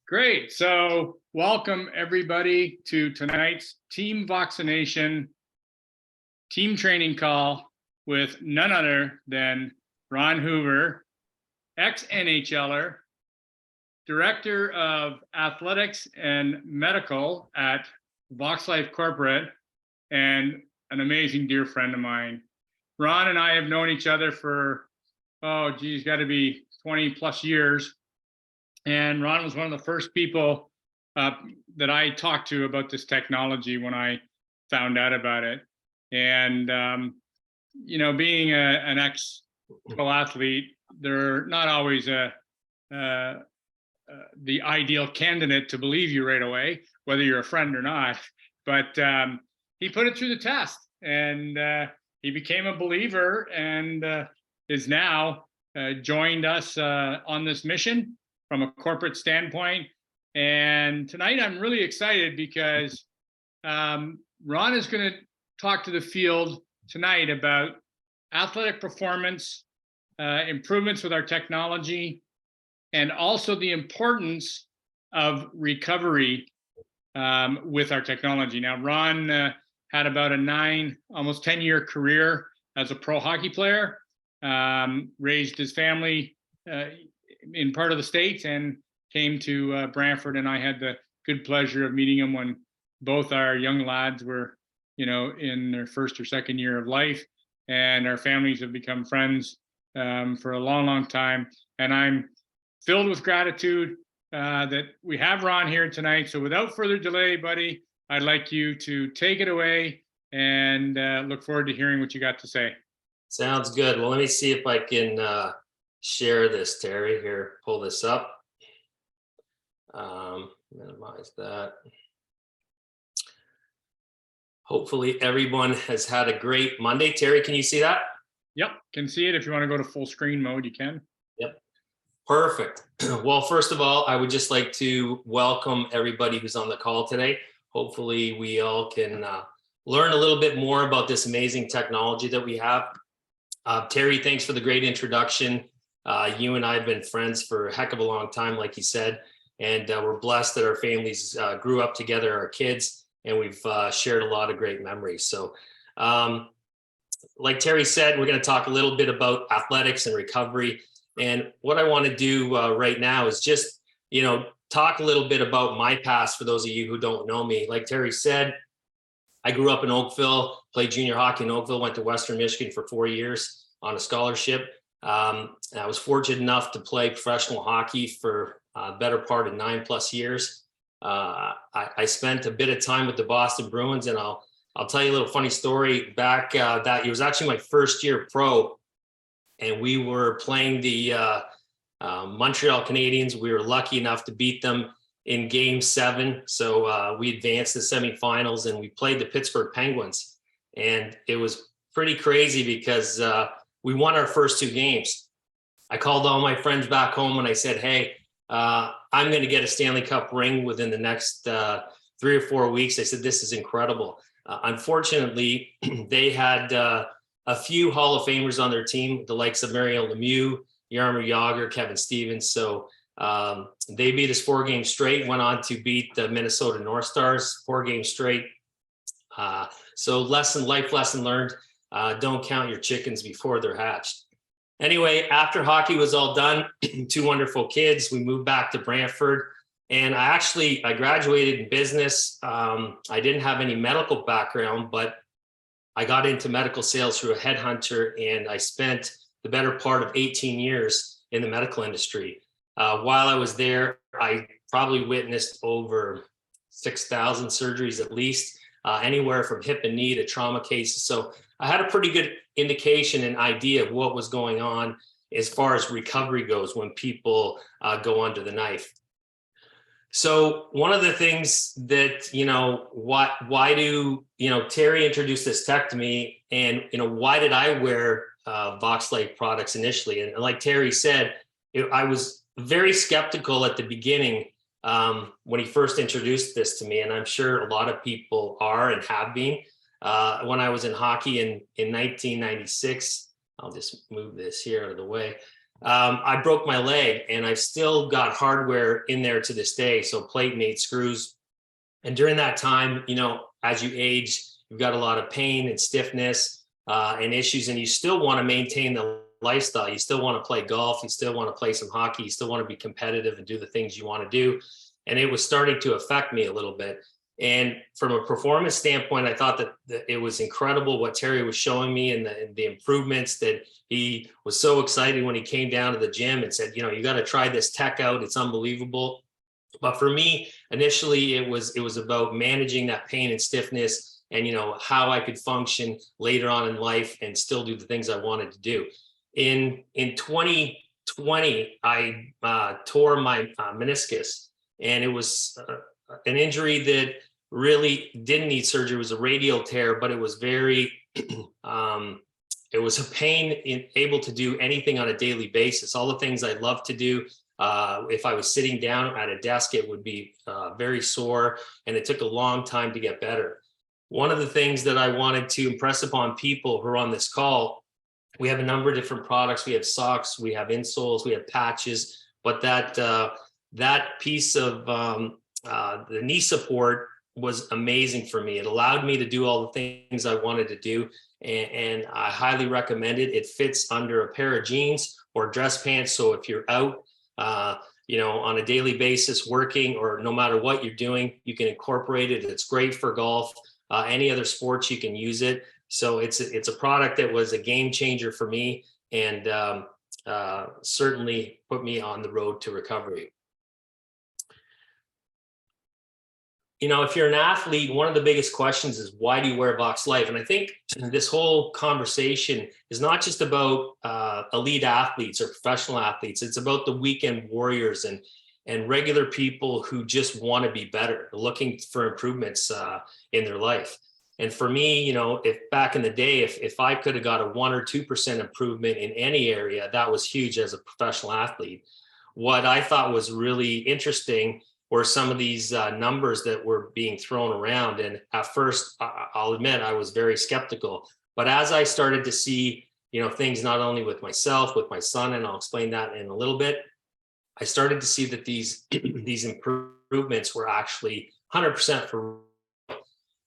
Great. So, welcome everybody to tonight's team vaccination team training call with none other than Ron Hoover, ex NHLer, Director of Athletics and Medical at VoxLife Corporate, and an amazing dear friend of mine. Ron and I have known each other for, got to be 20 plus years. And Ron was one of the first people that I talked to about this technology when I found out about it. And, being an ex-pro athlete, they're not always the ideal candidate to believe you right away, whether you're a friend or not. But he put it through the test, and he became a believer and is now joined us on this mission from a corporate standpoint. And tonight I'm really excited because Ron is going to talk to the field tonight about athletic performance, improvements with our technology, and also the importance of recovery with our technology. Now, Ron had about a almost 10-year career as a pro hockey player, raised his family in part of the States and came to Brantford, and I had the good pleasure of meeting him when both our young lads were, in their first or second year of life, and our families have become friends for a long, long time. And I'm filled with gratitude that we have Ron here tonight. So without further delay, buddy, I'd like you to take it away and look forward to hearing what you got to say. Sounds good. Well, let me see if I can share this, Terry. Here, pull this up. Minimize that. Hopefully everyone has had a great Monday. Terry, can you see that? Yep, can see it. If you want to go to full screen mode, you can. Yep. Perfect. Well, first of all, I would just like to welcome everybody who's on the call today. Hopefully we all can learn a little bit more about this amazing technology that we have. Terry, thanks for the great introduction. You and I have been friends for a heck of a long time, like you said, and we're blessed that our families grew up together, our kids, and we've shared a lot of great memories. So like Terry said, we're going to talk a little bit about athletics and recovery. And what I want to do right now is just, talk a little bit about my past for those of you who don't know me. Like Terry said, I grew up in Oakville, played junior hockey in Oakville, went to Western Michigan for 4 years on a scholarship. I was fortunate enough to play professional hockey for a better part of 9+ years. I spent a bit of time with the Boston Bruins, and I'll tell you a little funny story. Back that it was actually my first year pro, and we were playing the Montreal Canadiens. We were lucky enough to beat them in Game 7, so we advanced to the semifinals, and we played the Pittsburgh Penguins, and it was pretty crazy because we won our first 2 games. I called all my friends back home and I said, "Hey, I'm going to get a Stanley Cup ring within the next 3 or 4 weeks." I said, "This is incredible." Unfortunately, they had a few Hall of Famers on their team, the likes of Mario Lemieux, Jaromir Jagr, Kevin Stevens. So they beat us 4 games straight, went on to beat the Minnesota North Stars 4 games straight. So life lesson learned, don't count your chickens before they're hatched. Anyway, after hockey was all done, 2 wonderful kids, we moved back to Brantford, and I graduated in business. I didn't have any medical background, but I got into medical sales through a headhunter, and I spent the better part of 18 years in the medical industry. While I was there, I probably witnessed over 6,000 surgeries at least, anywhere from hip and knee to trauma cases. So I had a pretty good indication and idea of what was going on as far as recovery goes when people go under the knife. So one of the things that, why do, Terry introduced this tech to me, and, why did I wear VoxLife products initially? And like Terry said, I was very skeptical at the beginning when he first introduced this to me, and I'm sure a lot of people are and have been. When I was in hockey in 1996, I'll just move this here out of the way. I broke my leg, and I've still got hardware in there to this day. So plate mate screws. And during that time, as you age, you've got a lot of pain and stiffness and issues, and you still want to maintain the lifestyle. You still want to play golf. You still want to play some hockey. You still want to be competitive and do the things you want to do. And it was starting to affect me a little bit. And from a performance standpoint, I thought that it was incredible what Terry was showing me, and the improvements that he was so excited when he came down to the gym and said, you got to try this tech out. It's unbelievable. But for me, initially, it was about managing that pain and stiffness, and how I could function later on in life and still do the things I wanted to do. In 2020, I tore my meniscus, and it was an injury that really didn't need surgery. It was a radial tear, but it was very it was a pain in able to do anything on a daily basis. All the things I love to do. If I was sitting down at a desk, it would be very sore, and it took a long time to get better. One of the things that I wanted to impress upon people who are on this call, we have a number of different products. We have socks, we have insoles, we have patches, but that piece of the knee support was amazing for me. It allowed me to do all the things I wanted to do, and I highly recommend it. It fits under a pair of jeans or dress pants. So if you're out, on a daily basis working, or no matter what you're doing, you can incorporate it. It's great for golf. Any other sports, you can use it. So it's a product that was a game changer for me, and certainly put me on the road to recovery. If you're an athlete, one of the biggest questions is, why do you wear Vox Life? And I think this whole conversation is not just about elite athletes or professional athletes. It's about the weekend warriors and regular people who just want to be better, looking for improvements in their life. And for me, if back in the day, if I could have got a 1 or 2% improvement in any area, that was huge as a professional athlete. What I thought was really interesting were some of these numbers that were being thrown around. And at first, I'll admit, I was very skeptical. But as I started to see, things not only with myself, with my son, and I'll explain that in a little bit, I started to see that these improvements were actually 100% for.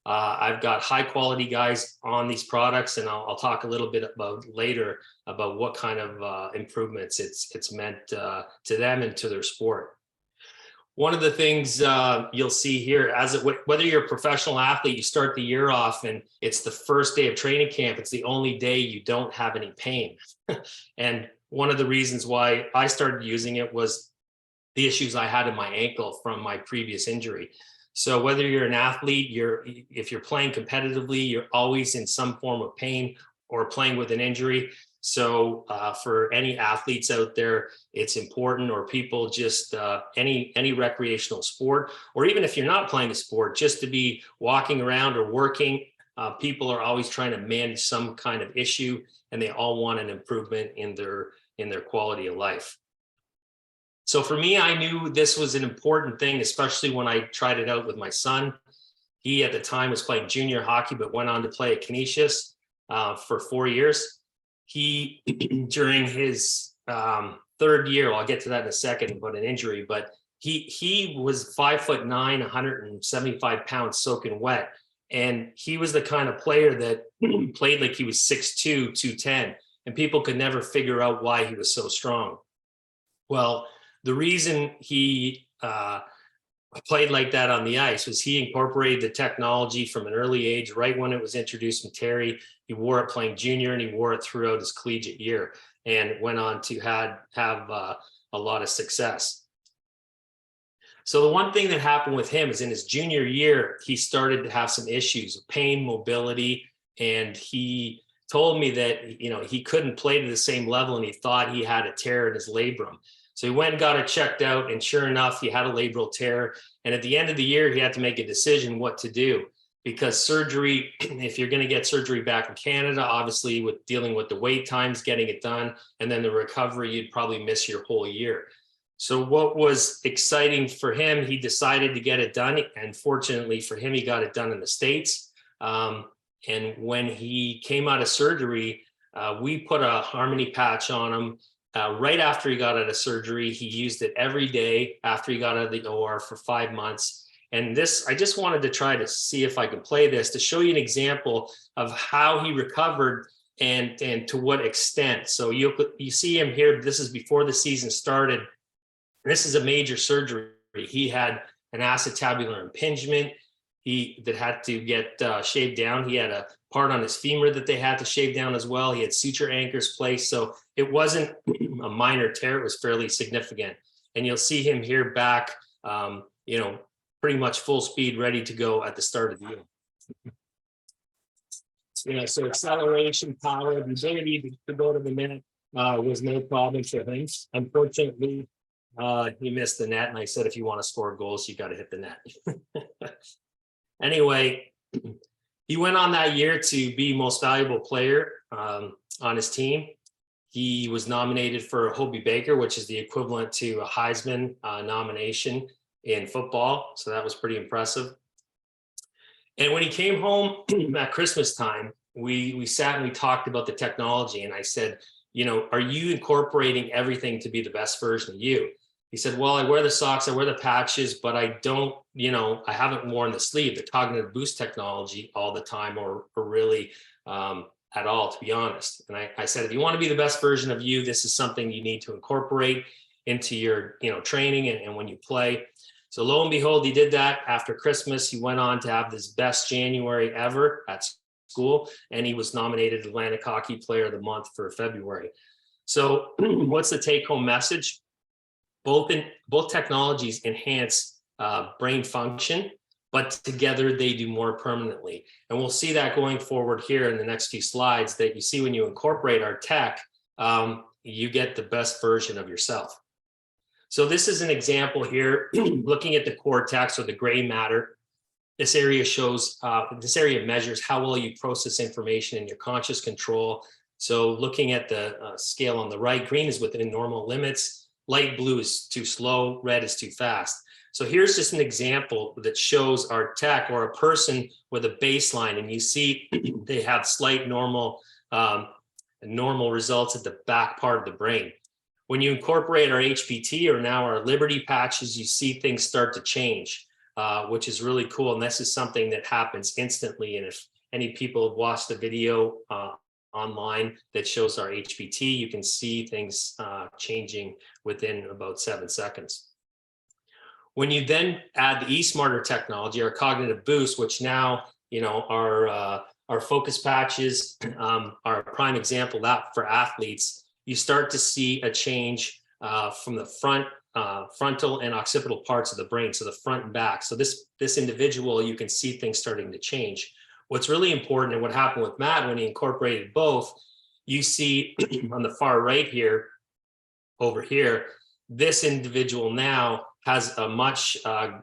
I've got high quality guys on these products, and I'll talk a little bit about later about what kind of improvements it's meant to them and to their sport. One of the things you'll see here, whether you're a professional athlete, you start the year off and it's the first day of training camp. It's the only day you don't have any pain. And one of the reasons why I started using it was the issues I had in my ankle from my previous injury. So whether you're an athlete, if you're playing competitively, you're always in some form of pain or playing with an injury. So for any athletes out there, it's important, or people just any recreational sport, or even if you're not playing a sport, just to be walking around or working, people are always trying to manage some kind of issue, and they all want an improvement in their quality of life. So for me, I knew this was an important thing, especially when I tried it out with my son. He at the time was playing junior hockey, but went on to play at Canisius for 4 years. He, during his third year, I'll get to that in a second about an injury, but he was 5'9", 175 pounds soaking wet. And he was the kind of player that played like he was 6'2", 210, and people could never figure out why he was so strong. Well, the reason he played like that on the ice was he incorporated the technology from an early age, right when it was introduced from Terry. He wore it playing junior, and he wore it throughout his collegiate year, and went on to have a lot of success. So the one thing that happened with him is in his junior year, he started to have some issues of pain, mobility, and he told me that he couldn't play to the same level, and he thought he had a tear in his labrum. So he went and got it checked out, and sure enough, he had a labral tear. And at the end of the year, he had to make a decision what to do, because surgery, if you're going to get surgery back in Canada, obviously with dealing with the wait times, getting it done, and then the recovery, you'd probably miss your whole year. So what was exciting for him, he decided to get it done. And fortunately for him, he got it done in the States. And when he came out of surgery, we put a Harmony patch on him. right after he got out of surgery. He used it every day after he got out of the OR for 5 months. And this, I just wanted to try to see if I could play this to show you an example of how he recovered and to what extent. So you see him here. This is before the season started. This is a major surgery. He had an acetabular impingement that had to get shaved down. He had a part on his femur that they had to shave down as well. He had suture anchors placed. So it wasn't a minor tear. It was fairly significant. And you'll see him here back, pretty much full speed, ready to go at the start of the year. So acceleration, power, the ability to go to the minute was no problem for him. Unfortunately, he missed the net. And I said, if you want to score goals, you got to hit the net. Anyway, he went on that year to be most valuable player on his team. He was nominated for a Hobey Baker, which is the equivalent to a Heisman nomination in football. So that was pretty impressive. And when he came home at Christmas time, we sat and we talked about the technology. And I said, are you incorporating everything to be the best version of you? He said, well, I wear the socks, I wear the patches, but I don't, I haven't worn the sleeve, the cognitive boost technology all the time or really at all, to be honest. And I said, if you want to be the best version of you, this is something you need to incorporate into your, training and when you play. So lo and behold, he did that. After Christmas, he went on to have this best January ever at school, and he was nominated Atlantic Hockey Player of the Month for February. So what's the take-home message? Both technologies enhance brain function, but together they do more permanently. And we'll see that going forward here in the next few slides, that you see when you incorporate our tech, you get the best version of yourself. So this is an example here, looking at the cortex or the gray matter. This area measures how well you process information in your conscious control. So looking at the scale on the right, green is within normal limits, light blue is too slow, red is too fast. So here's just an example that shows our tech or a person with a baseline, and you see they have slight normal results at the back part of the brain. When you incorporate our HPT or now our Liberty patches, you see things start to change, which is really cool. And this is something that happens instantly. And if any people have watched the video online that shows our HPT, you can see things changing within about 7 seconds. When you then add the eSmarter technology, our cognitive boost, which now, our focus patches are a prime example of that for athletes, you start to see a change from the frontal and occipital parts of the brain, so the front and back. So this individual, you can see things starting to change. What's really important, and what happened with Matt when he incorporated both, you see on the far right here, over here, this individual now has a much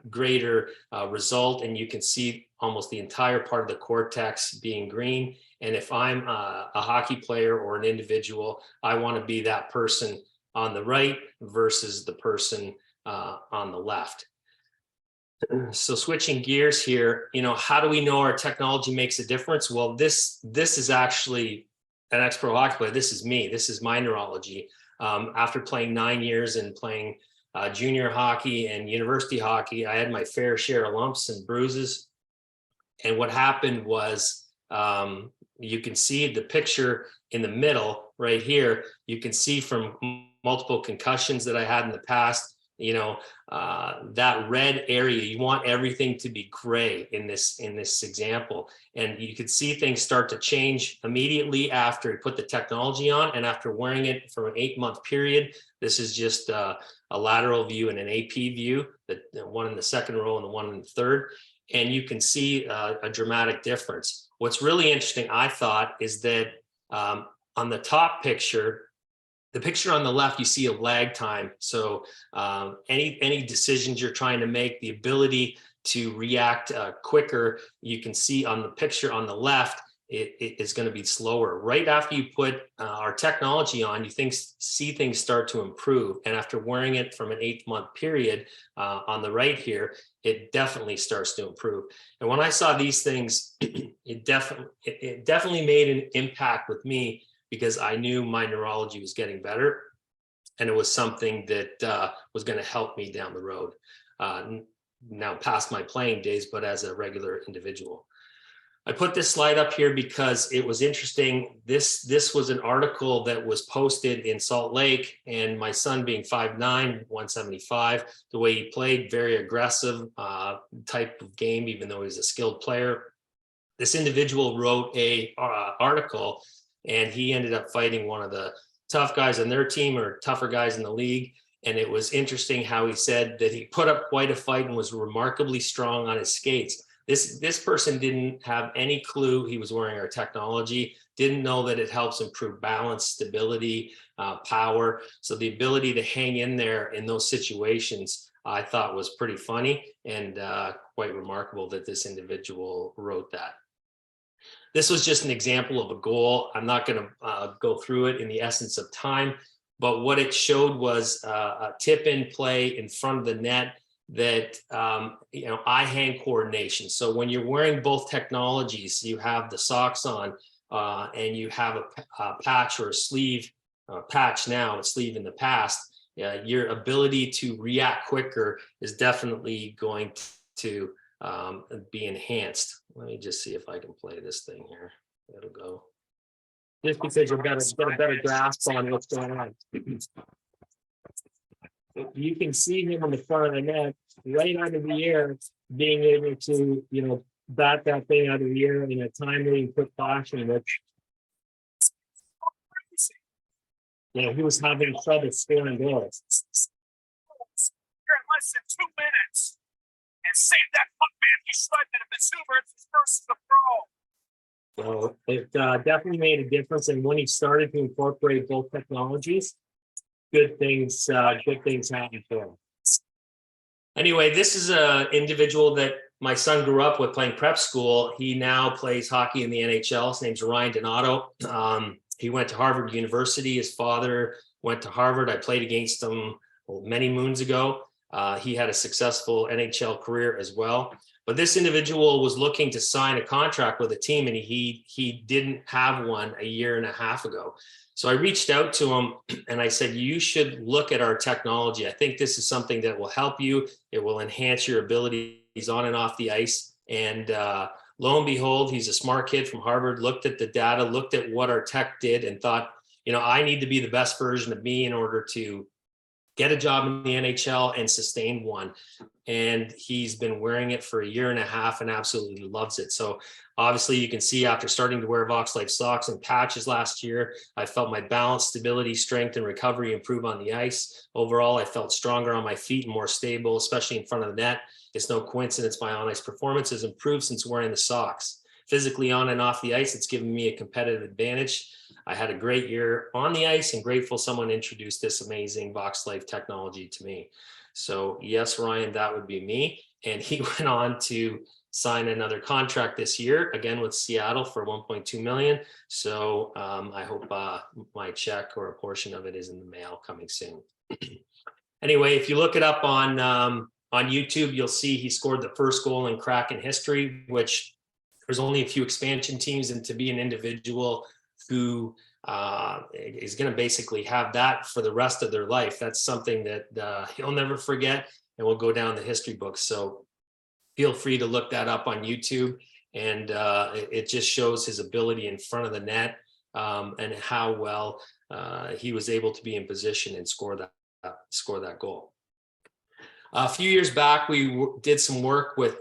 greater result, and you can see almost the entire part of the cortex being green. And if I'm a hockey player or an individual, I want to be that person on the right versus the person on the left. So switching gears here, how do we know our technology makes a difference? Well, this is actually an ex-pro hockey player. This is me. This is my neurology. After playing 9 years and playing junior hockey and university hockey, I had my fair share of lumps and bruises. And what happened was, you can see the picture in the middle right here. You can see from multiple concussions that I had in the past, that red area, you want everything to be gray in this example. And you could see things start to change immediately after you put the technology on, and after wearing it for an 8-month period. This is just a lateral view and an AP view, the one in the second row and the one in the third. And you can see a dramatic difference. What's really interesting, I thought, is that on the top picture, the picture on the left, you see a lag time. So any decisions you're trying to make, the ability to react quicker, you can see on the picture on the left, it is going to be slower. Right after you put our technology on, you see things start to improve. And after wearing it from an 8-month period on the right here, it definitely starts to improve. And when I saw these things, it definitely made an impact with me, because I knew my neurology was getting better. And it was something that was going to help me down the road. Now past my playing days, but as a regular individual. I put this slide up here because it was interesting. This was an article that was posted in Salt Lake, and my son being 5'9", 175, the way he played, very aggressive type of game, even though he's a skilled player. This individual wrote a article, and he ended up fighting one of the tough guys on their team or tougher guys in the league. And it was interesting how he said that he put up quite a fight and was remarkably strong on his skates. This person didn't have any clue he was wearing our technology, didn't know that it helps improve balance, stability, power. So the ability to hang in there in those situations, I thought was pretty funny and quite remarkable that this individual wrote that. This was just an example of a goal. I'm not going to go through it in the essence of time, but what it showed was a tip-in play in front of the net that, eye-hand coordination. So when you're wearing both technologies, you have the socks on and you have a patch or a sleeve, patch now, a sleeve in the past, your ability to react quicker is definitely going to be enhanced. Let me just see if I can play this thing here. It'll go. Just because you've got a better grasp on what's going on. You can see him in the front of the net, right out of the air, being able to, bat that thing out of the air in a timely and quick fashion, which, he was having trouble scoring goals. Here in less than 2 minutes, and save that puck, man. He shredded it. The Super, it's his first to throw. So it definitely made a difference. And when he started to incorporate both technologies, good things happened for him. Anyway, this is an individual that my son grew up with playing prep school. He now plays hockey in the NHL. His name's Ryan Donato. He went to Harvard University. His father went to Harvard. I played against him many moons ago. He had a successful NHL career as well. But this individual was looking to sign a contract with a team, and he didn't have one a year and a half ago. So I reached out to him and I said, you should look at our technology. I think this is something that will help you. It will enhance your abilities on and off the ice. And lo and behold, he's a smart kid from Harvard, looked at the data, looked at what our tech did and thought, I need to be the best version of me in order to get a job in the NHL and sustain one. And he's been wearing it for a year and a half and absolutely loves it. So obviously you can see after starting to wear VoxLife socks and patches last year, I felt my balance, stability, strength, and recovery improve on the ice. Overall, I felt stronger on my feet and more stable, especially in front of the net. It's no coincidence my on-ice performance has improved since wearing the socks. Physically on and off the ice, it's given me a competitive advantage. I had a great year on the ice and grateful someone introduced this amazing VoxLife technology to me. So yes, Ryan, that would be me. And he went on to sign another contract this year, again with Seattle for $1.2 million. So I hope my check or a portion of it is in the mail coming soon. Anyway, if you look it up on YouTube, you'll see he scored the first goal in Kraken history, which there's only a few expansion teams, and to be an individual who is going to basically have that for the rest of their life, that's something that he'll never forget and will go down the history books. So feel free to look that up on YouTube, and it just shows his ability in front of the net and how well he was able to be in position and score that goal. A few years back, we did some work with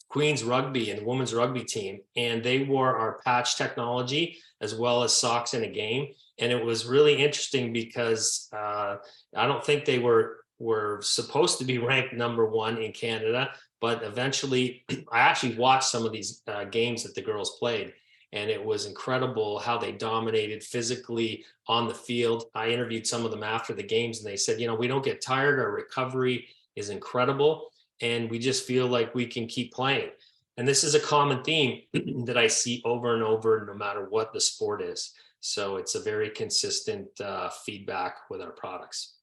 Queens Rugby and the women's rugby team, and they wore our patch technology as well as socks in a game. And it was really interesting because I don't think they were supposed to be ranked #1 in Canada, but eventually I actually watched some of these games that the girls played, and it was incredible how they dominated physically on the field. I interviewed some of them after the games, and they said, we don't get tired. Our recovery is incredible, and we just feel like we can keep playing. And this is a common theme that I see over and over, no matter what the sport is. So it's a very consistent feedback with our products.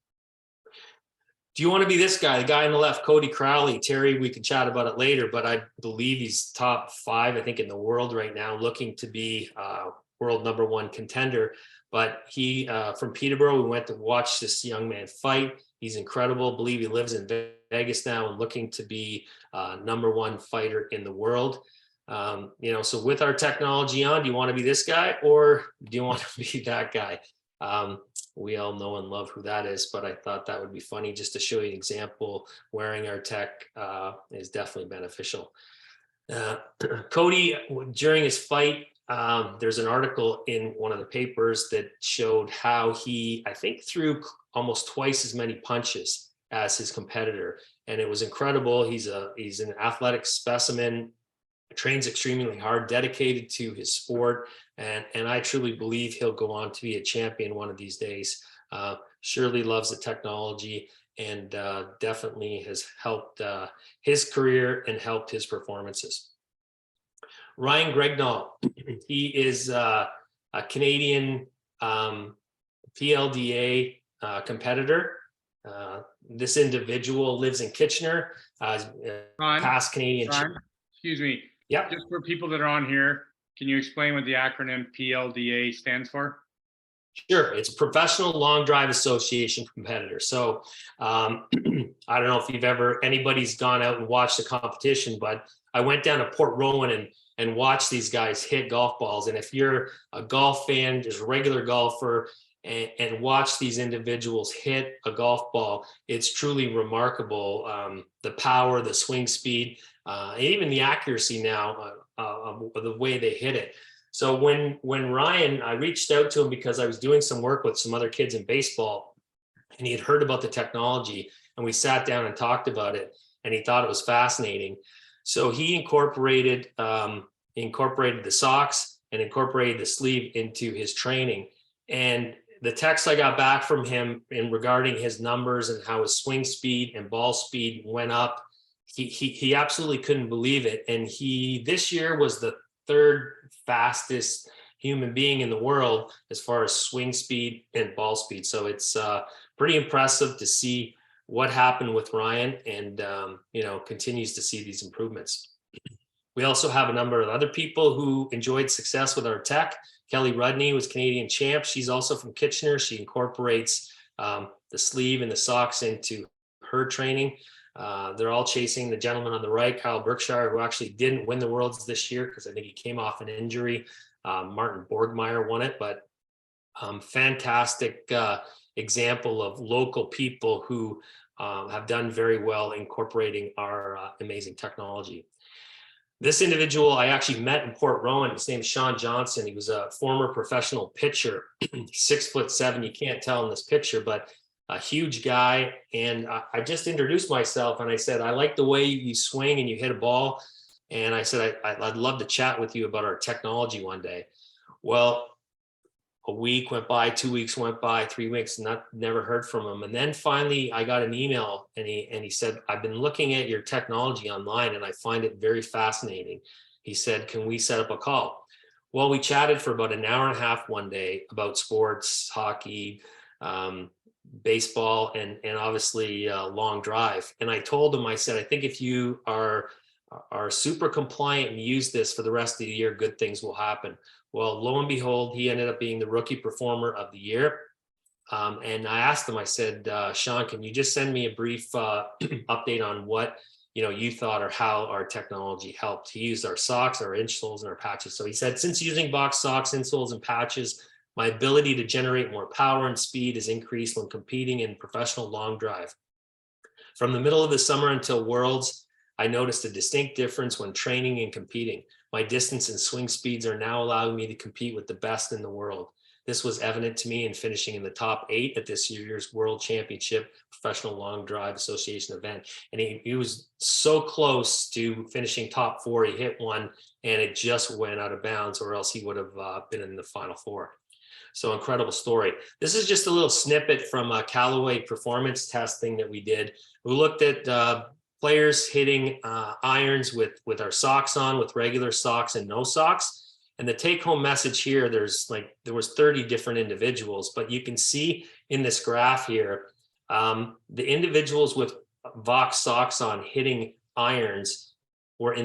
Do you want to be this guy, the guy on the left, Cody Crowley? Terry, we can chat about it later, but I believe he's top 5, I think, in the world right now, looking to be world #1 contender. But he, from Peterborough, we went to watch this young man fight. He's incredible. I believe he lives in Vegas now and looking to be #1 fighter in the world. So with our technology on, do you want to be this guy or do you want to be that guy? We all know and love who that is, but I thought that would be funny just to show you an example. Wearing our tech is definitely beneficial. Cody, during his fight, there's an article in one of the papers that showed how he, I think, threw almost twice as many punches as his competitor, and it was incredible. He's an athletic specimen, trains extremely hard, dedicated to his sport, and I truly believe he'll go on to be a champion one of these days. Surely loves the technology and definitely has helped his career and helped his performances. Ryan Gregnall, he is a Canadian PLDA competitor. This individual lives in Kitchener, past Canadian. Ron, excuse me. Yep. Just for people that are on here, can you explain what the acronym PLDA stands for? Sure. It's Professional Long Drive Association competitor. So I don't know if anybody's gone out and watched the competition, but I went down to Port Rowan and watched these guys hit golf balls. And if you're a golf fan, just a regular golfer, and watch these individuals hit a golf ball, it's truly remarkable. The power, the swing speed, and even the accuracy now of the way they hit it. So when Ryan, I reached out to him because I was doing some work with some other kids in baseball, and he had heard about the technology, and we sat down and talked about it, and he thought it was fascinating. So he incorporated the socks and incorporated the sleeve into his training. And the text I got back from him in regarding his numbers and how his swing speed and ball speed went up, he absolutely couldn't believe it. And he this year was the 3rd fastest human being in the world as far as swing speed and ball speed. So it's pretty impressive to see what happened with Ryan, and continues to see these improvements. We also have a number of other people who enjoyed success with our tech. Kelly Rudney was Canadian champ. She's also from Kitchener. She incorporates the sleeve and the socks into her training. They're all chasing the gentleman on the right, Kyle Berkshire, who actually didn't win the Worlds this year because I think he came off an injury. Martin Borgmeyer won it, but fantastic example of local people who have done very well incorporating our amazing technology. This individual I actually met in Port Rowan. His name is Sean Johnson. He was a former professional pitcher, 6'7". You can't tell in this picture, but a huge guy. And I just introduced myself and I said, I like the way you swing and you hit a ball. And I said, I'd love to chat with you about our technology one day. Well, a week went by, 2 weeks went by, 3 weeks, never heard from him. And then finally I got an email and he said, I've been looking at your technology online and I find it very fascinating. He said, can we set up a call? Well, we chatted for about an hour and a half one day about sports, hockey, baseball, and obviously long drive. And I told him, I said, I think if you are super compliant and use this for the rest of the year, good things will happen. Well, lo and behold, he ended up being the rookie performer of the year. And I asked him, I said, Sean, can you just send me a brief update on what you thought or how our technology helped? He used our socks, our insoles, and our patches. So he said, since using box socks, insoles, and patches, my ability to generate more power and speed is increased when competing in professional long drive. From the middle of the summer until Worlds, I noticed a distinct difference when training and competing. My distance and swing speeds are now allowing me to compete with the best in the world. This was evident to me in finishing in the top 8 at this year's World Championship Professional Long Drive Association event. And he was so close to finishing top 4. He hit one and it just went out of bounds, or else he would have been in the final 4. So incredible story. This is just a little snippet from a Callaway performance testing that we did. We looked at players hitting irons with our socks on, with regular socks and no socks. And the take home message here, there was 30 different individuals, but you can see in this graph here, the individuals with Vox socks on hitting irons or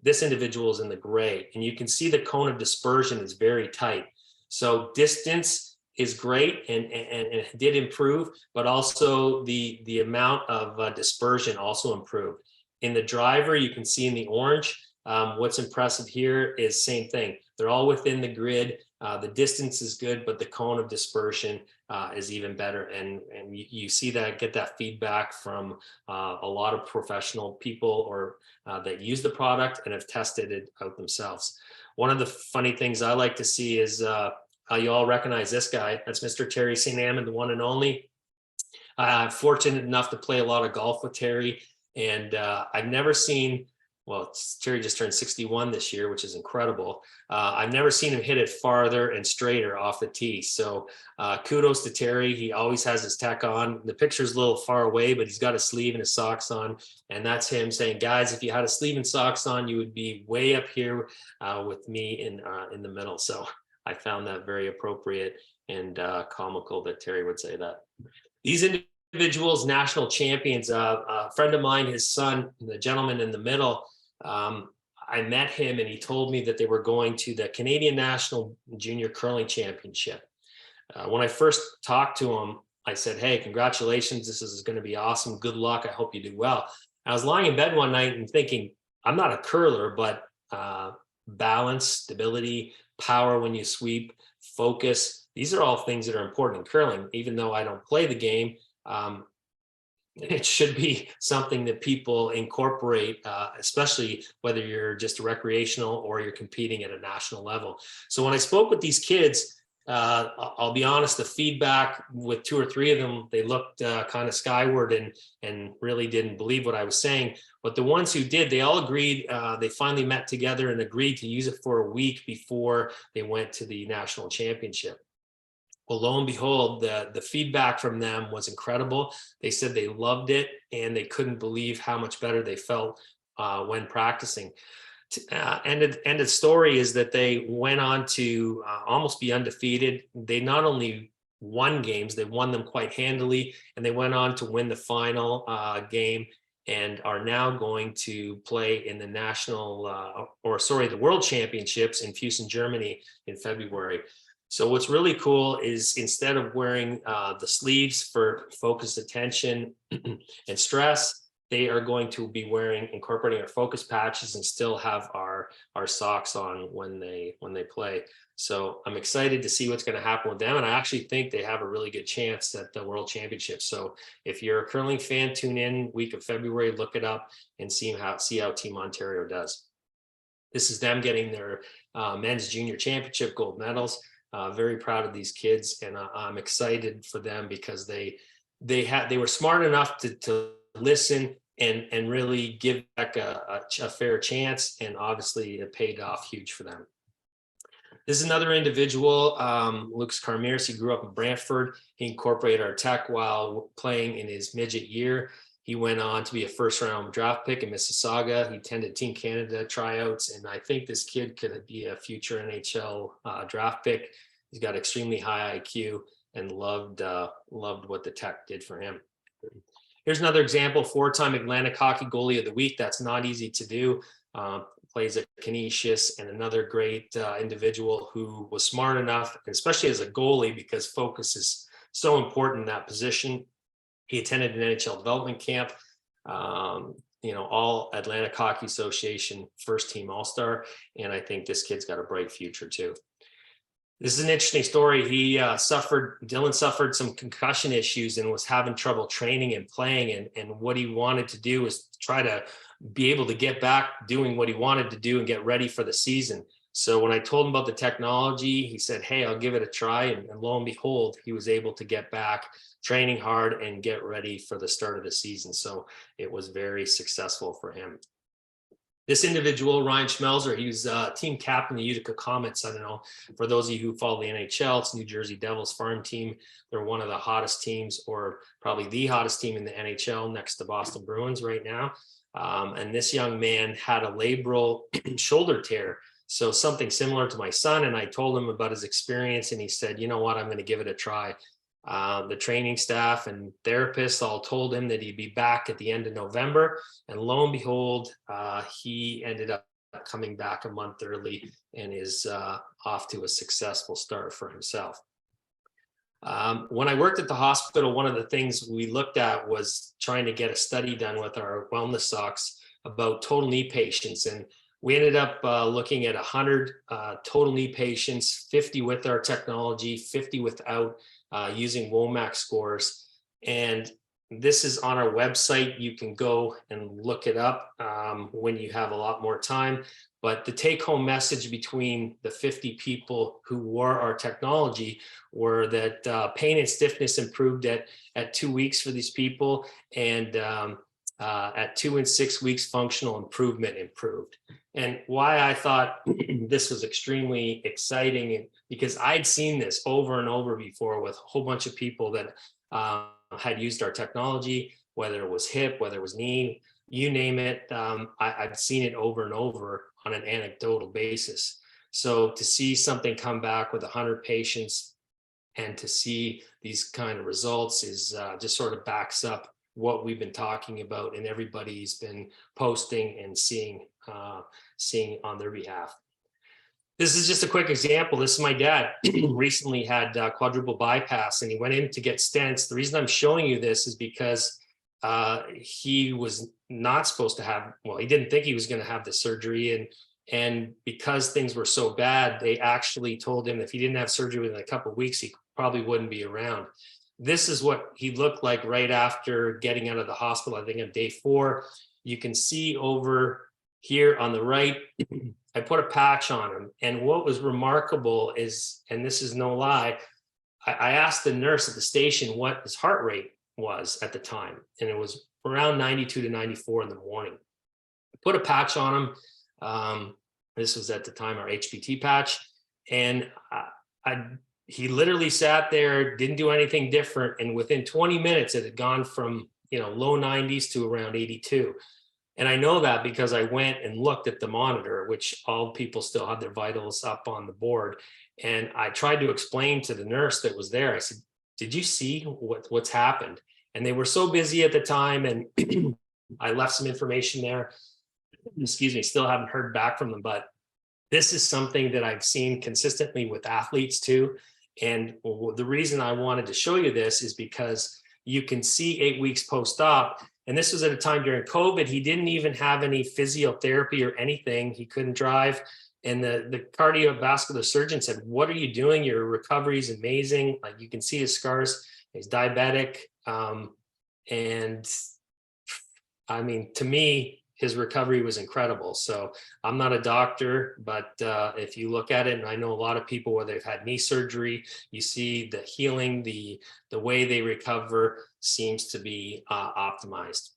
this individual is in the gray, and you can see the cone of dispersion is very tight. So distance is great and it did improve, but also the amount of dispersion also improved. In the driver, you can see in the orange, what's impressive here is same thing. They're all within the grid. The distance is good, but the cone of dispersion is even better. And you see that, get that feedback from a lot of professional people or that use the product and have tested it out themselves. One of the funny things I like to see is how you all recognize this guy. That's Mr. Terry St. Amand, the one and only. I'm fortunate enough to play a lot of golf with Terry, and I've never seen, well, Terry just turned 61 this year, which is incredible. I've never seen him hit it farther and straighter off the tee. So kudos to Terry. He always has his tech on. The picture's a little far away, but he's got a sleeve and his socks on. And that's him saying, guys, if you had a sleeve and socks on, you would be way up here with me in the middle. So I found that very appropriate and comical that Terry would say that. These individuals, national champions, a friend of mine, his son, the gentleman in the middle, I met him and he told me that they were going to the Canadian National Junior Curling Championship. When I first talked to him, I said, hey, congratulations. This is going to be awesome. Good luck. I hope you do well. I was lying in bed one night and thinking, I'm not a curler, but balance, stability, power when you sweep, focus. These are all things that are important in curling. Even though I don't play the game, it should be something that people incorporate, especially whether you're just a recreational or you're competing at a national level. So when I spoke with these kids, I'll be honest, the feedback with 2 or 3 of them, they looked kind of skyward and really didn't believe what I was saying. But the ones who did, they all agreed. They finally met together and agreed to use it for a week before they went to the national championship. Well, lo and behold, the feedback from them was incredible. They said they loved it and they couldn't believe how much better they felt when practicing. And the story is that they went on to almost be undefeated. They not only won games, they won them quite handily, and they went on to win the final game and are now going to play in the the World Championships in Fussen, Germany in February. So what's really cool is instead of wearing the sleeves for focused attention and stress, they are going to be incorporating our focus patches and still have our socks on when they play. So I'm excited to see what's going to happen with them. And I actually think they have a really good chance at the World Championship. So if you're a curling fan, tune in week of February, look it up and see how Team Ontario does. This is them getting their men's junior championship gold medals. Very proud of these kids, and I'm excited for them because they were smart enough to listen and really give back a fair chance, and obviously it paid off huge for them. This is another individual, Lucas Carmiers. He grew up in Brantford. He incorporated our tech while playing in his midget year. He went on to be a first-round draft pick in Mississauga. He attended Team Canada tryouts, and I think this kid could be a future NHL draft pick. He's got extremely high IQ and loved what the tech did for him. Here's another example, 4-time Atlantic Hockey Goalie of the Week. That's not easy to do. Plays at Canisius, and another great individual who was smart enough, especially as a goalie, because focus is so important in that position. He attended an NHL development camp, all Atlantic Hockey Association first team All-Star. And I think this kid's got a bright future too. This is an interesting story. Dylan suffered some concussion issues and was having trouble training and playing. And what he wanted to do was try to be able to get back doing what he wanted to do and get ready for the season. So when I told him about the technology, he said, hey, I'll give it a try. And lo and behold, he was able to get back training hard and get ready for the start of the season. So it was very successful for him. This individual, Ryan Schmelzer, he was team captain of the Utica Comets. I don't know, for those of you who follow the NHL, it's New Jersey Devils farm team. They're one of the hottest teams, or probably the hottest team in the NHL, next to Boston Bruins right now. And this young man had a labral shoulder tear. So something similar to my son. And I told him about his experience, and he said, you know what, I'm going to give it a try. The training staff and therapists all told him that he'd be back at the end of November. And lo and behold, he ended up coming back a month early and is off to a successful start for himself. When I worked at the hospital, one of the things we looked at was trying to get a study done with our wellness socks about total knee patients. And we ended up looking at 100 total knee patients, 50 with our technology, 50 without, using WOMAC scores. And this is on our website. You can go and look it up when you have a lot more time. But the take-home message between the 50 people who wore our technology were that pain and stiffness improved at 2 weeks for these people, and at 2 and 6 weeks, functional improvement improved. And why I thought this was extremely exciting, because I'd seen this over and over before with a whole bunch of people that had used our technology, whether it was hip, whether it was knee, you name it. I've seen it over and over on an anecdotal basis. So to see something come back with 100 patients and to see these kind of results is just sort of backs up what we've been talking about, and everybody's been posting and seeing on their behalf. This is just a quick example. This is my dad. Recently had quadruple bypass, and he went in to get stents. The reason I'm showing you this is because he was not supposed to have, well, he didn't think he was going to have the surgery, and because things were so bad, they actually told him if he didn't have surgery within a couple of weeks, he probably wouldn't be around. This is what he looked like right after getting out of the hospital, I think on day 4. You can see over here on the right, I put a patch on him. And what was remarkable is, and this is no lie, I asked the nurse at the station what his heart rate was at the time. And it was around 92 to 94 in the morning. I put a patch on him. This was at the time our HPT patch. And he literally sat there, didn't do anything different. And within 20 minutes, it had gone from, low 90s to around 82. And I know that because I went and looked at the monitor, which all people still had their vitals up on the board. And I tried to explain to the nurse that was there. I said, did you see what's happened? And they were so busy at the time. And I left some information there. Excuse me, still haven't heard back from them. But this is something that I've seen consistently with athletes too. And the reason I wanted to show you this is because you can see 8 weeks post-op. And this was at a time during COVID. He didn't even have any physiotherapy or anything. He couldn't drive. And the cardiovascular surgeon said, what are you doing? Your recovery is amazing. Like, you can see his scars. He's diabetic. And I mean, to me, his recovery was incredible. So I'm not a doctor, but if you look at it, and I know a lot of people where they've had knee surgery, you see the healing, the way they recover seems to be optimized.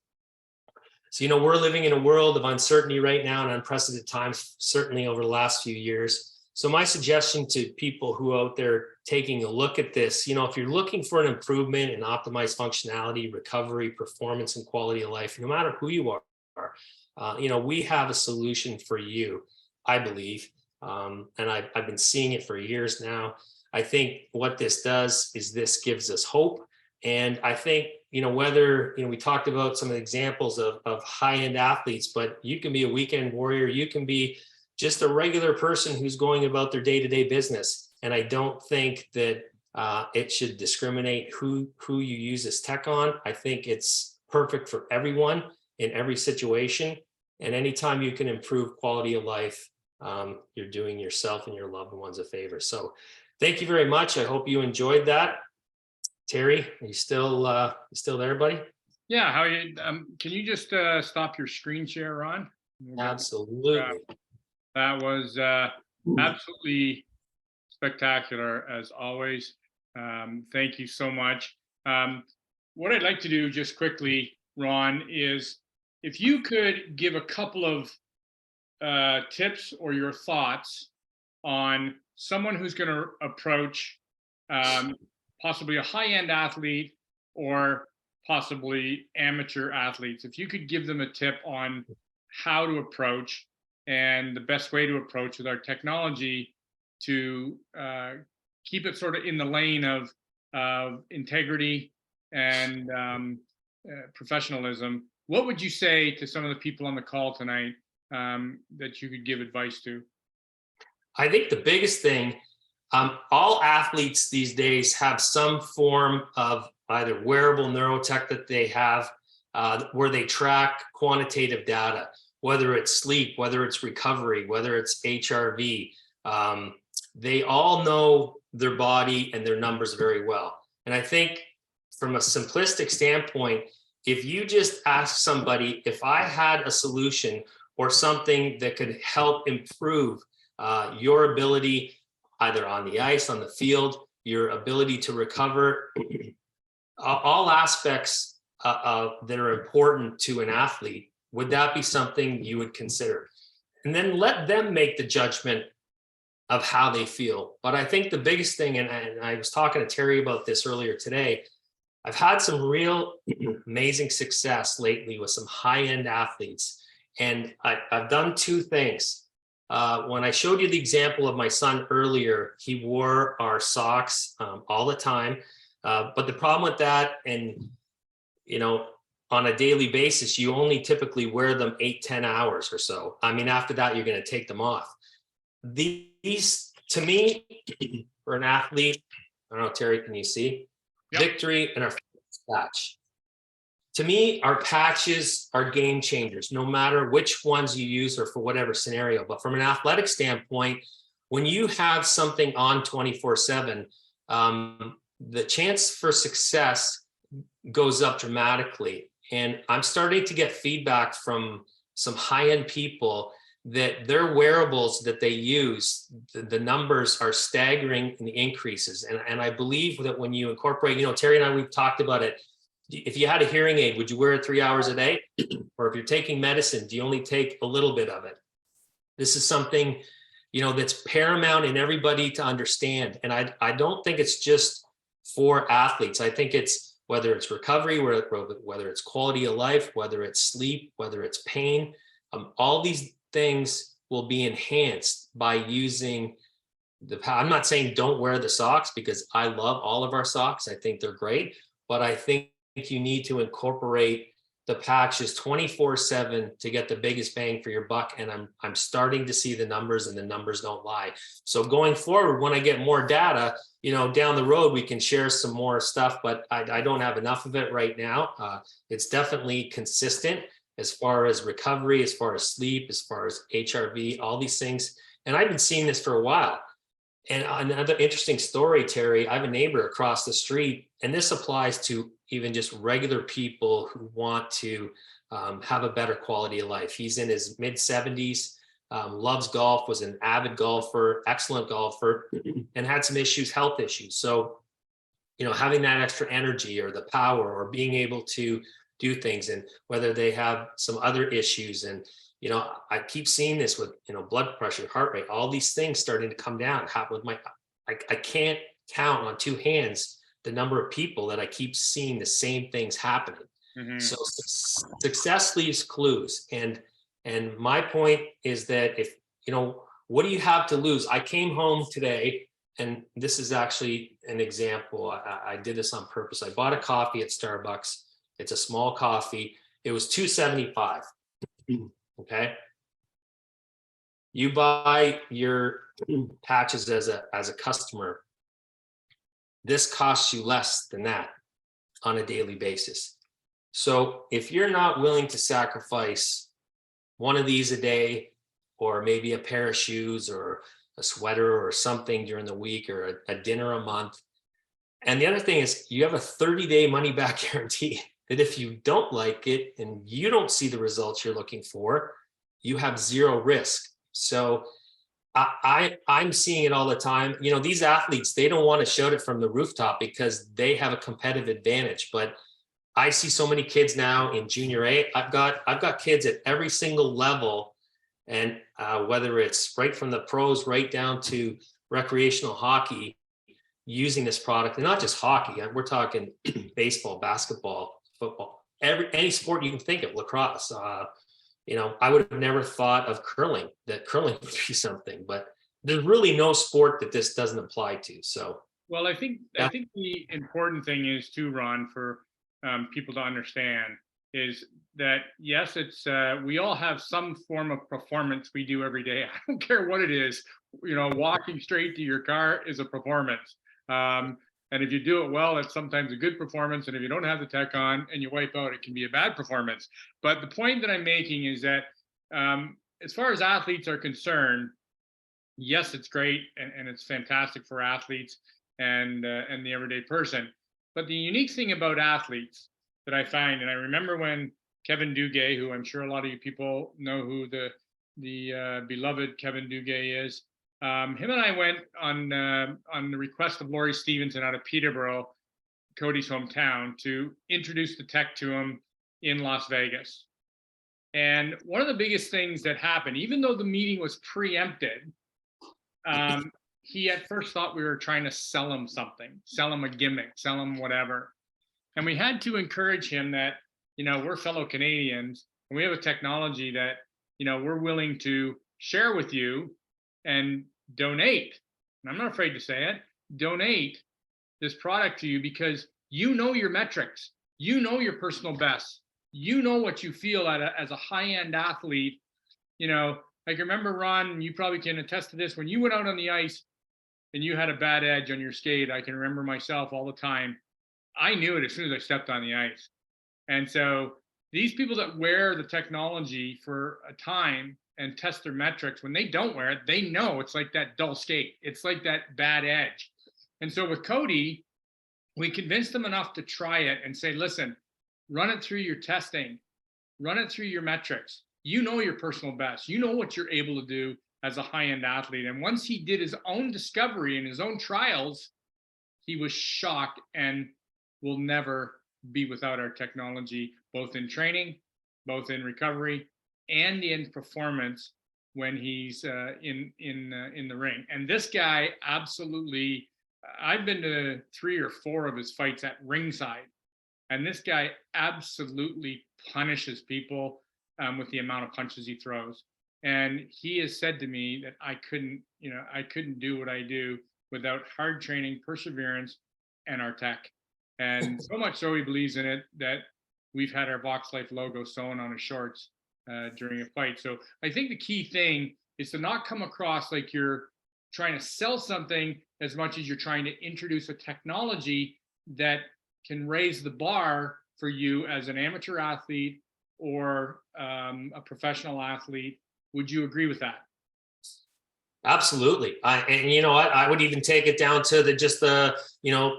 So, we're living in a world of uncertainty right now and unprecedented times, certainly over the last few years. So my suggestion to people who are out there taking a look at this, if you're looking for an improvement in optimized functionality, recovery, performance, and quality of life, no matter who you are, we have a solution for you, I believe. And I've been seeing it for years now. I think what this does is this gives us hope. And I think, whether, we talked about some of the examples of high-end athletes, but you can be a weekend warrior. You can be just a regular person who's going about their day-to-day business. And I don't think that it should discriminate who you use this tech on. I think it's perfect for everyone in every situation. And anytime you can improve quality of life, you're doing yourself and your loved ones a favor. So thank you very much. I hope you enjoyed that. Terry, are you still there, buddy? Yeah, how you? Can you just stop your screen share, Ron? Absolutely. That was absolutely spectacular as always. Thank you so much. What I'd like to do just quickly, Ron, is if you could give a couple of tips or your thoughts on someone who's going to approach possibly a high-end athlete or possibly amateur athletes. If you could give them a tip on how to approach and the best way to approach with our technology to keep it sort of in the lane of integrity and professionalism. What would you say to some of the people on the call tonight that you could give advice to? I think the biggest thing, all athletes these days have some form of either wearable neurotech that they have where they track quantitative data, whether it's sleep, whether it's recovery, whether it's HRV. They all know their body and their numbers very well. And I think from a simplistic standpoint, if you just ask somebody, if I had a solution or something that could help improve your ability either on the ice, on the field, your ability to recover, all aspects that are important to an athlete, would that be something you would consider? And then let them make the judgment of how they feel. But I think the biggest thing, and I was talking to Terry about this earlier today, I've had some real amazing success lately with some high-end athletes. And I've done two things. When I showed you the example of my son earlier, he wore our socks all the time. But the problem with that, and on a daily basis, you only typically wear them 8-10 hours or so. I mean, after that, you're going to take them off. These, to me, for an athlete, I don't know, Terry, can you see? Yep. Victory and our patch. To me, our patches are game changers, no matter which ones you use or for whatever scenario. But from an athletic standpoint, when you have something on 24/7, the chance for success goes up dramatically. And I'm starting to get feedback from some high-end people that their wearables that they use, the numbers are staggering in the increases. And I believe that when you incorporate, Terry and I, we've talked about it. If you had a hearing aid, would you wear it 3 hours a day? Or if you're taking medicine, do you only take a little bit of it? This is something, that's paramount in everybody to understand. And I don't think it's just for athletes. I think it's whether it's recovery, whether it's quality of life, whether it's sleep, whether it's pain, all these things will be enhanced by using I'm not saying don't wear the socks, because I love all of our socks. I think they're great, but I think you need to incorporate the patches 24/7 to get the biggest bang for your buck. And I'm starting to see the numbers, and the numbers don't lie. So going forward, when I get more data, down the road, we can share some more stuff, but I don't have enough of it right now. It's definitely consistent as far as recovery, as far as sleep, as far as HRV, all these things. And I've been seeing this for a while. And another interesting story, Terry, I have a neighbor across the street, and this applies to even just regular people who want to have a better quality of life. He's in his mid-70s, loves golf, was an avid golfer, excellent golfer, and had some issues, health issues. So, having that extra energy or the power or being able to do things, and whether they have some other issues. And, I keep seeing this with, blood pressure, heart rate, all these things starting to come down. I can't count on two hands the number of people that I keep seeing the same things happening. Mm-hmm. So success leaves clues. And my point is that if, what do you have to lose? I came home today, and this is actually an example. I did this on purpose. I bought a coffee at Starbucks. It's a small coffee. It was $2.75. Okay. You buy your patches as a customer. This costs you less than that on a daily basis. So if you're not willing to sacrifice one of these a day, or maybe a pair of shoes or a sweater or something during the week, or a dinner a month. And the other thing is, you have a 30-day money back guarantee. That if you don't like it and you don't see the results you're looking for, you have zero risk. So I'm seeing it all the time. These athletes, they don't want to shout it from the rooftop because they have a competitive advantage. But I see so many kids now in junior A. I've got kids at every single level, and whether it's right from the pros right down to recreational hockey, using this product. And not just hockey. We're talking baseball, basketball, football, any sport you can think of, lacrosse. I would have never thought of curling, that curling would be something, but there's really no sport that this doesn't apply to. So Well, I think Yeah. the important thing is too, Ron, for people to understand is that yes, it's we all have some form of performance we do every day. I don't care what it is. You know, walking straight to your car is a performance. And if you do it well, it's sometimes a good performance. And if you don't have the tech on and you wipe out, it can be a bad performance. But the point that I'm making is that as far as athletes are concerned, yes, it's great and it's fantastic for athletes and the everyday person. But the unique thing about athletes that I find, and I remember when Kevin Duguay, who I'm sure a lot of you people know who the beloved Kevin Duguay is, him and I went on the request of Laurie Stevenson out of Peterborough, Cody's hometown, to introduce the tech to him in Las Vegas. And one of the biggest things that happened, even though the meeting was preempted, he at first thought we were trying to sell him something, sell him a gimmick, sell him whatever. And we had to encourage him that, you know, we're fellow Canadians and we have a technology that, you know, we're willing to share with you and donate. And I'm not afraid to say it, donate this product to you because you know your metrics, you know your personal best, you know what you feel as a high-end athlete. You know, I can remember, Ron, you probably can attest to this, when you went out on the ice and you had a bad edge on your skate, I can remember myself all the time. I knew it as soon as I stepped on the ice. And so these people that wear the technology for a time and test their metrics, when they don't wear it, they know it's like that dull skate. It's like that bad edge. And so with Cody, we convinced them enough to try it and say, listen, run it through your testing, run it through your metrics. You know your personal best. You know what you're able to do as a high-end athlete. And once he did his own discovery and his own trials, he was shocked and will never be without our technology, both in training, both in recovery, and in performance when he's in the ring. And this guy absolutely, I've been to 3 or 4 of his fights at ringside, and this guy absolutely punishes people with the amount of punches he throws. And he has said to me that I couldn't do what I do without hard training, perseverance, and our tech. And so much so he believes in it that we've had our Vox Life logo sewn on his shorts during a fight. So I think the key thing is to not come across like you're trying to sell something as much as you're trying to introduce a technology that can raise the bar for you as an amateur athlete or a professional athlete. Would you agree with that? Absolutely. And you know what, I would even take it down to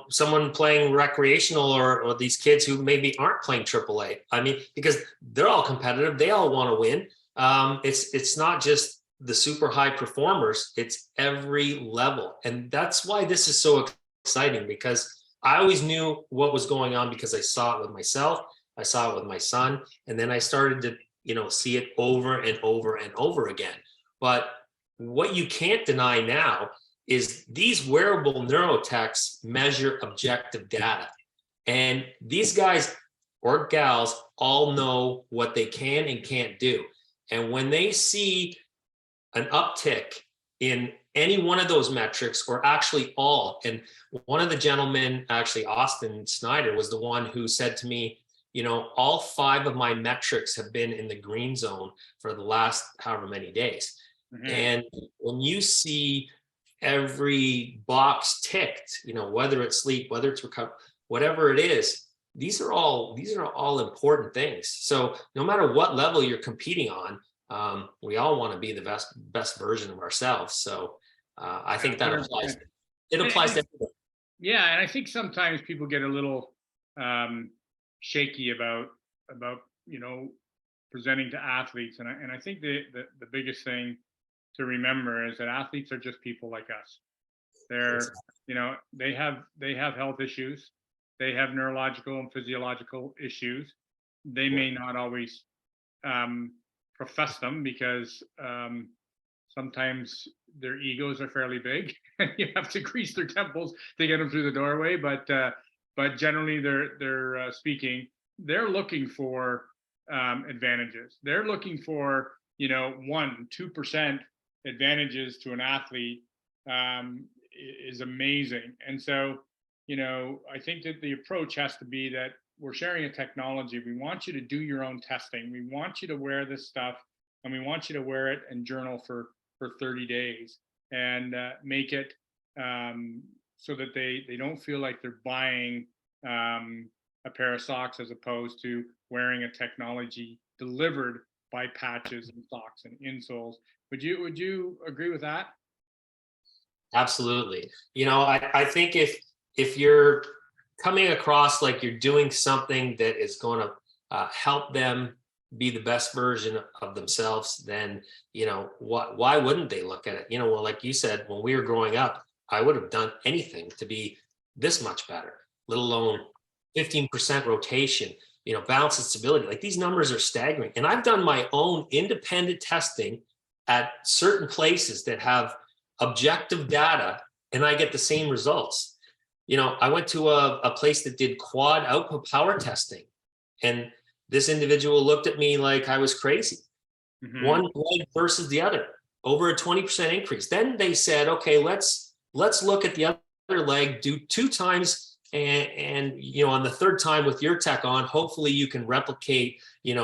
someone playing recreational or these kids who maybe aren't playing AAA. I mean, because they're all competitive. They all want to win. It's not just the super high performers, it's every level. And that's why this is so exciting, because I always knew what was going on because I saw it with myself. I saw it with my son. And then I started to, see it over and over and over again. But what you can't deny now is these wearable neurotechs measure objective data. And these guys or gals all know what they can and can't do. And when they see an uptick in any one of those metrics, or actually all, and one of the gentlemen, actually Austin Snyder, was the one who said to me, all 5 of my metrics have been in the green zone for the last however many days. Mm-hmm. And when you see every box ticked, whether it's sleep, whether it's recovery, whatever it is, these are all important things. So no matter what level you're competing on, we all want to be the best version of ourselves. So I think that applies. It applies to everybody. Yeah, and I think sometimes people get a little shaky about presenting to athletes, and I think the biggest thing to remember is that athletes are just people like us. They're they have health issues, they have neurological and physiological issues. They may not always profess them because sometimes their egos are fairly big and you have to grease their temples to get them through the doorway. But generally they're speaking, they're looking for advantages. They're looking for 1-2% advantages to an athlete is amazing. And so, I think that the approach has to be that we're sharing a technology. We want you to do your own testing. We want you to wear this stuff, and we want you to wear it and journal for 30 days and make it so that they don't feel like they're buying a pair of socks as opposed to wearing a technology delivered by patches and socks and insoles. Would you agree with that? Absolutely. I think if you're coming across like you're doing something that is going to help them be the best version of themselves, then why wouldn't they look at it? Well, like you said, when we were growing up, I would have done anything to be this much better, let alone 15% rotation, balance and stability. Like, these numbers are staggering. And I've done my own independent testing at certain places that have objective data, and I get the same results. I went to a place that did quad output power testing, and this individual looked at me like I was crazy. Mhm. One leg versus the other, over a 20% increase. Then they said, okay, let's look at the other leg, do 2 times, and on the 3rd time with your tech on, hopefully you can replicate,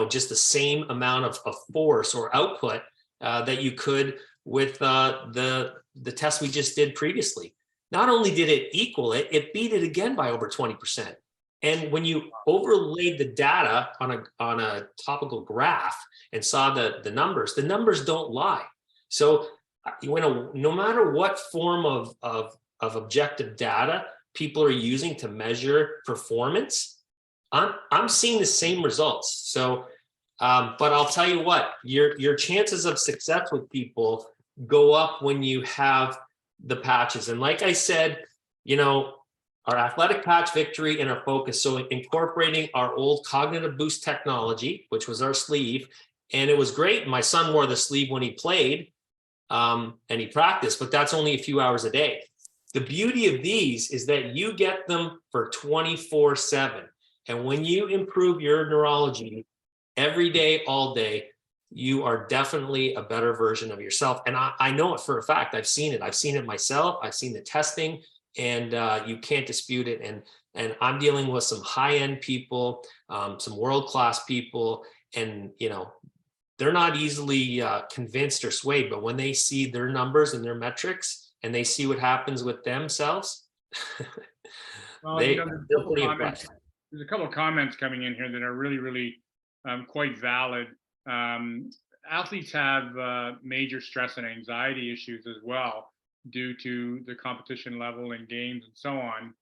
just the same amount of force or output that you could with the test we just did previously. Not only did it equal it, it beat it again by over 20%. And when you overlaid the data on a topical graph and saw the numbers don't lie. So no matter what form of objective data people are using to measure performance, I'm seeing the same results. So, but I'll tell you what, your chances of success with people go up when you have the patches. And like I said, our athletic patch victory and our focus. So incorporating our old Cognitive Boost technology, which was our sleeve, and it was great. My son wore the sleeve when he played and he practiced, but that's only a few hours a day. The beauty of these is that you get them for 24/7. And when you improve your neurology every day, all day, you are definitely a better version of yourself. And I know it for a fact. I've seen it. I've seen it myself. I've seen the testing, and you can't dispute it. And I'm dealing with some high-end people, some world-class people, and they're not easily convinced or swayed. But when they see their numbers and their metrics, and they see what happens with themselves, Well, they're pretty impressed. there's a couple of comments coming in here that are really, really quite valid. Athletes have major stress and anxiety issues as well due to the competition level in games and so on.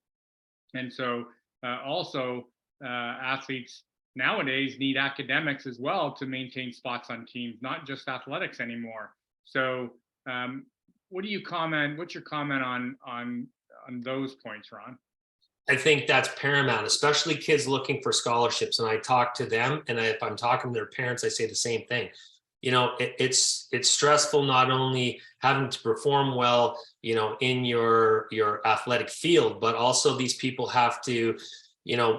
And so also athletes nowadays need academics as well to maintain spots on teams, not just athletics anymore. So what's your comment on those points, Ron? I think that's paramount, especially kids looking for scholarships. And I talk to them, and if I'm talking to their parents, I say the same thing. It's stressful not only having to perform well, in your athletic field, but also these people have to,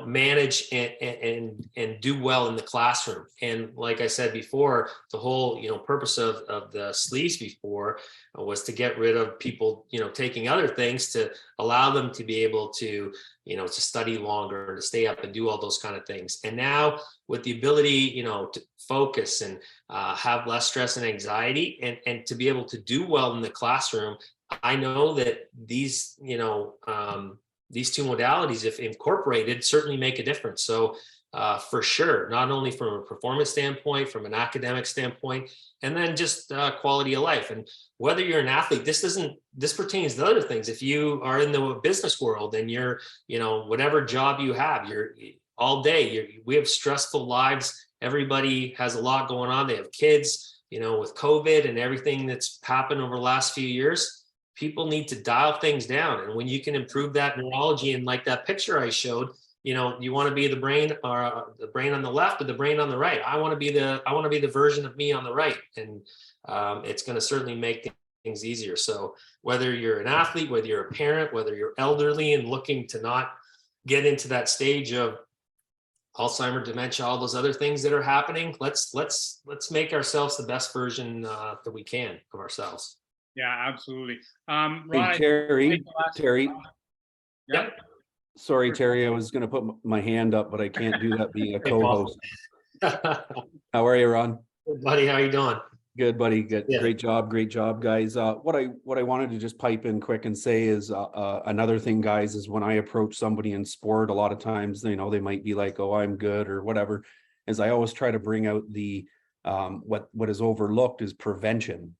manage and do well in the classroom. And like I said before, the whole, purpose of the sleeves before was to get rid of people, taking other things to allow them to be able to, to study longer, to stay up and do all those kind of things. And now with the ability, to focus and have less stress and anxiety, and to be able to do well in the classroom, I know that these two modalities, if incorporated, certainly make a difference. So for sure, not only from a performance standpoint, from an academic standpoint, and then just quality of life. And whether you're an athlete, this pertains to other things. If you are in the business world and you're, whatever job you have, you're all day, we have stressful lives. Everybody has a lot going on. They have kids, with COVID and everything that's happened over the last few years. People need to dial things down. And when you can improve that neurology, and like that picture I showed, you want to be the brain, or the brain on the left or the brain on the right. I want to be the version of me on the right. And it's going to certainly make things easier. So whether you're an athlete, whether you're a parent, whether you're elderly and looking to not get into that stage of Alzheimer's, dementia, all those other things that are happening, let's make ourselves the best version that we can of ourselves. Yeah, absolutely. Hey, Ron, Terry, Terry, yeah, sorry, Terry, I was gonna put my hand up, but I can't do that being a Hey, Paul. co-host. How are you, Ron? Buddy, how you doing? Good, buddy. Good. Yeah. Great job, guys. What I wanted to just pipe in quick and say is another thing, guys, is when I approach somebody in sport, a lot of times, you know, they might be like, "Oh, I'm good," or whatever. Is I always try to bring out the what is overlooked is prevention,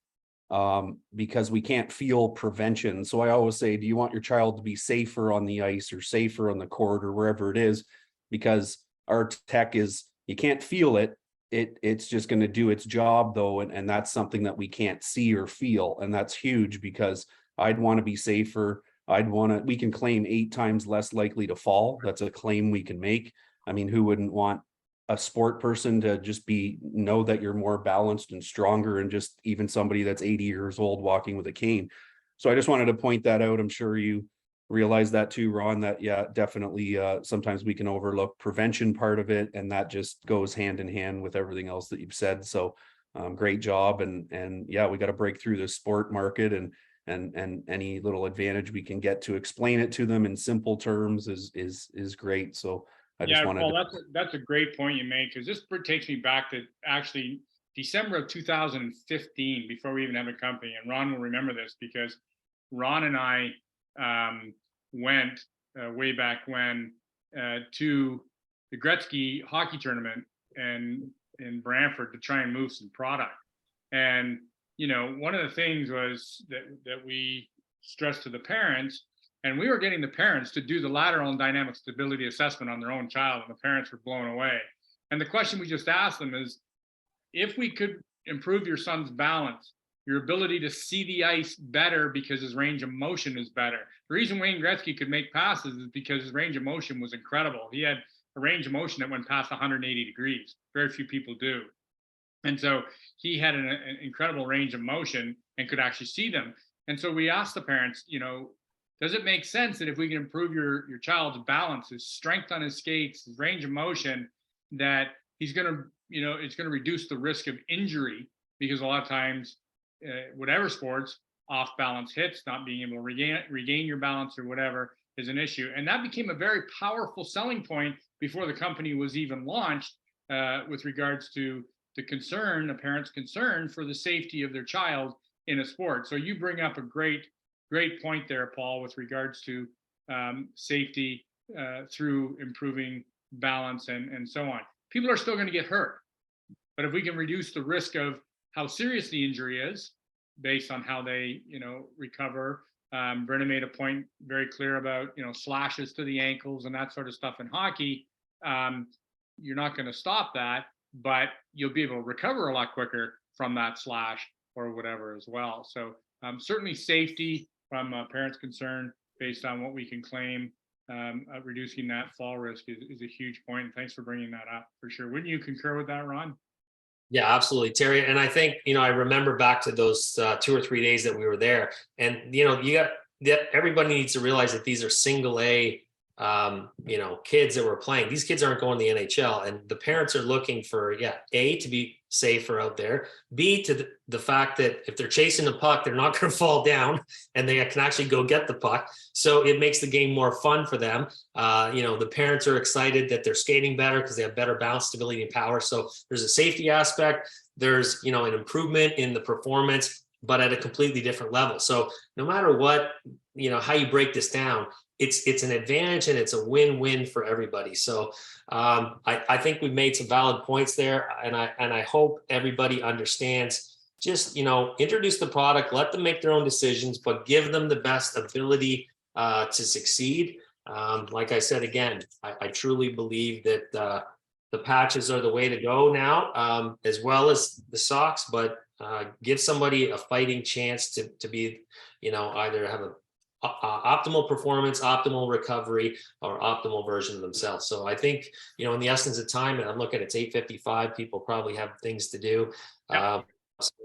because we can't feel prevention. So I always say, do you want your child to be safer on the ice or safer on the court or wherever it is? Because our tech is, you can't feel it. It's just going to do its job though. And that's something that we can't see or feel. And that's huge, because I'd want to be safer. We can claim 8 times less likely to fall. That's a claim we can make. I mean, who wouldn't want a sport person to just know that you're more balanced and stronger, and just even somebody that's 80 years old walking with a cane. So I just wanted to point that out. I'm sure you realize that too, Ron, that yeah, definitely sometimes we can overlook prevention part of it, and that just goes hand in hand with everything else that you've said. So great job. And yeah, we got to break through the sport market, and any little advantage we can get to explain it to them in simple terms is great. So I just wanted Paul, to... that's a great point you make, because this takes me back to actually December of 2015, before we even had a company. And Ron will remember this, because Ron and I went way back when to the Gretzky hockey tournament and in Brantford to try and move some product. And you know, one of the things was that we stressed to the parents, and we were getting the parents to do the lateral and dynamic stability assessment on their own child, and the parents were blown away. And the question we just asked them is, if we could improve your son's balance, your ability to see the ice better because his range of motion is better. The reason Wayne Gretzky could make passes is because his range of motion was incredible. He had a range of motion that went past 180 degrees. Very few people do. And so he had an incredible range of motion and could actually see them. And so we asked the parents, you know, does it make sense that if we can improve your child's balance, his strength on his skates, his range of motion, that he's going to, you know, it's going to reduce the risk of injury? Because a lot of times, whatever sports, off balance hits, not being able to regain your balance or whatever is an issue. And that became a very powerful selling point before the company was even launched, with regards to the parent's concern for the safety of their child in a sport. So you bring up a great point there, Paul, with regards to safety through improving balance and so on. People are still going to get hurt, but if we can reduce the risk of how serious the injury is based on how they, you know, recover. Brennan made a point very clear about, you know, slashes to the ankles and that sort of stuff in hockey. You're not going to stop that, but you'll be able to recover a lot quicker from that slash or whatever as well. So certainly safety from a parent's concern based on what we can claim, reducing that fall risk is a huge point. And thanks for bringing that up for sure. Wouldn't you concur with that, Ron? Yeah, absolutely, Terry. And I think, you know, I remember back to those 2 or 3 days that we were there, and, you know, everybody needs to realize that these are single A, you know, kids that were playing. These kids aren't going to the NHL, and the parents are looking for, A, to be safer out there, B, to the fact that if they're chasing the puck, they're not going to fall down and they can actually go get the puck. So it makes the game more fun for them. You know, the parents are excited that they're skating better because they have better balance, stability, and power. So there's a safety aspect. There's, you know, an improvement in the performance, but at a completely different level. So no matter what, you know, how you break this down, it's an advantage and it's a win-win for everybody. So I think we've made some valid points there, and I hope everybody understands. Just, you know, introduce the product, let them make their own decisions, but give them the best ability to succeed. Like I said again, I truly believe that the patches are the way to go now, as well as the socks. But give somebody a fighting chance to be, you know, either have a optimal performance, optimal recovery, or optimal version of themselves. So I think, you know, in the essence of time, and I'm looking, it's 8:55, people probably have things to do. So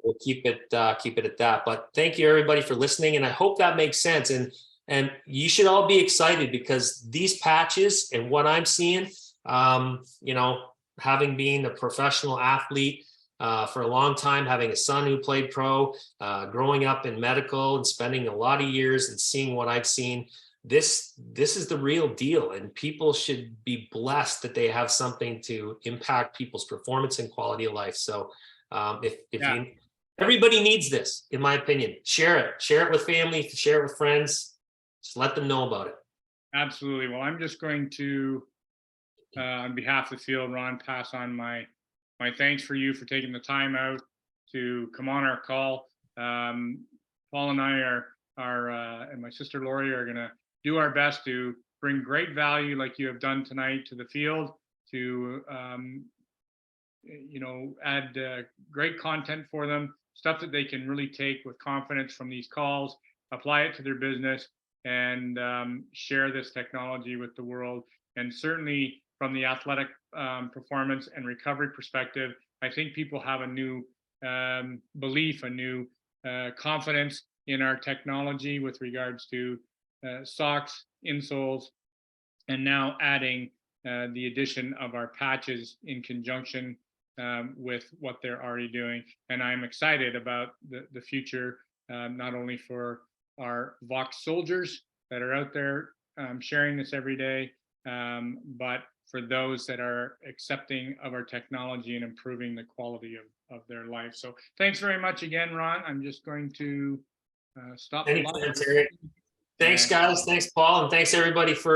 we'll keep it at that. But thank you everybody for listening, and I hope that makes sense. And you should all be excited, because these patches and what I'm seeing, you know, having been a professional athlete, for a long time, having a son who played pro, growing up in medical and spending a lot of years and seeing what I've seen. This is the real deal, and people should be blessed that they have something to impact people's performance and quality of life. So everybody needs this, in my opinion. Share it with family, share it with friends, just let them know about it. Absolutely. Well, I'm just going to, on behalf of the field, Ron, pass on my thanks for you for taking the time out to come on our call. Paul and I are and my sister Lori are going to do our best to bring great value like you have done tonight to the field, to add great content for them, stuff that they can really take with confidence from these calls, apply it to their business, and share this technology with the world. And certainly from the athletic performance and recovery perspective, I think people have a new belief, a new confidence in our technology with regards to socks, insoles, and now adding the addition of our patches in conjunction with what they're already doing. And I'm excited about the future, not only for our Vox soldiers that are out there sharing this every day, but for those that are accepting of our technology and improving the quality of their life. So thanks very much again, Ron. I'm just going to stop. Anytime, Terry. Thanks, guys. Thanks, Paul. And thanks, everybody, for